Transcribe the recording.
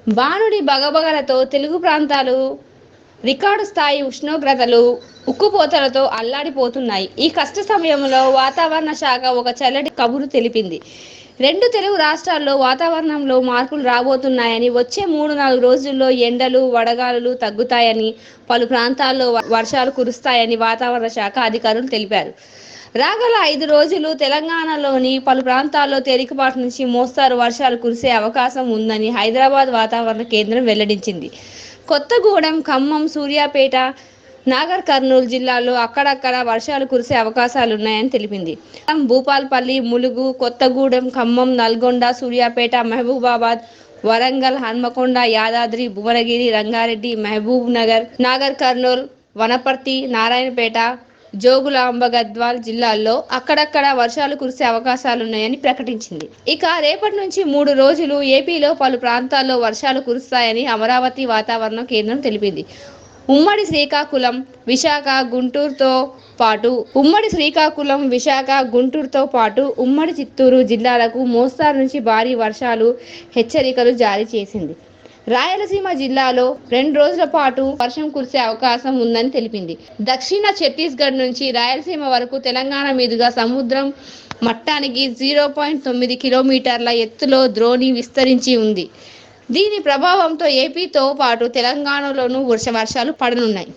బాణుడి బగబగలతో తెలుగు ప్రాంతాలు రికార్డు స్థాయి ఉష్ణోగ్రతలు, ఉక్కుపోతలతో అల్లాడిపోతున్నాయి. ఈ కష్ట సమయంలో వాతావరణ శాఖ ఒక చల్లటి కబురు తెలిపింది. రెండు తెలుగు రాష్ట్రాల్లో వాతావరణంలో మార్పులు రాబోతున్నాయని, వచ్చే 3-4 రోజుల్లో ఎండలు, వడగాలులు తగ్గుతాయని, పలు ప్రాంతాల్లో వర్షాలు కురుస్తాయని వాతావరణ శాఖ అధికారులు తెలిపారు. రాగల 5 రోజులు తెలంగాణలోని పలు ప్రాంతాల్లో తేలికపాటి నుంచి మోస్తారు వర్షాలు కురిసే అవకాశం ఉందని హైదరాబాద్ వాతావరణ కేంద్రం వెల్లడించింది. కొత్తగూడెం, ఖమ్మం, సూర్యాపేట, నాగర్ కర్నూలు జిల్లాల్లో అక్కడక్కడ వర్షాలు కురిసే అవకాశాలున్నాయని తెలిపింది. భూపాల్పల్లి, ములుగు, కొత్తగూడెం, ఖమ్మం, నల్గొండ, సూర్యాపేట, మహబూబాబాద్, వరంగల్, హన్మకొండ, యాదాద్రి, భువనగిరి, రంగారెడ్డి, మహబూబ్ నగర్, నాగర్ కర్నూలు, వనపర్తి, నారాయణపేట, జోగులాంబ, గద్వాల్ జిల్లాల్లో అక్కడక్కడ వర్షాలు కురిసే అవకాశాలున్నాయని ప్రకటించింది. ఇక రేపటి నుంచి 3 రోజులు ఏపీలో పలు ప్రాంతాల్లో వర్షాలు కురుస్తాయని అమరావతి వాతావరణ కేంద్రం తెలిపింది. ఉమ్మడి శ్రీకాకుళం, విశాఖ, గుంటూరుతో పాటు ఉమ్మడి చిత్తూరు జిల్లాలకు మోస్తారు నుంచి భారీ వర్షాలు హెచ్చరికలు జారీ చేసింది. రాయలసీమ జిల్లాలో 2 రోజుల పాటు వర్షం కురిసే అవకాశం ఉందని తెలిపింది. దక్షిణ ఛత్తీస్గఢ్ నుంచి రాయలసీమ వరకు తెలంగాణ మీదుగా సముద్రం మట్టానికి 0.9 కిలోమీటర్ల ఎత్తులో ద్రోణి విస్తరించి ఉంది. దీని ప్రభావంతో ఏపీతో పాటు తెలంగాణలోనూ వర్షాలు పడనున్నాయి.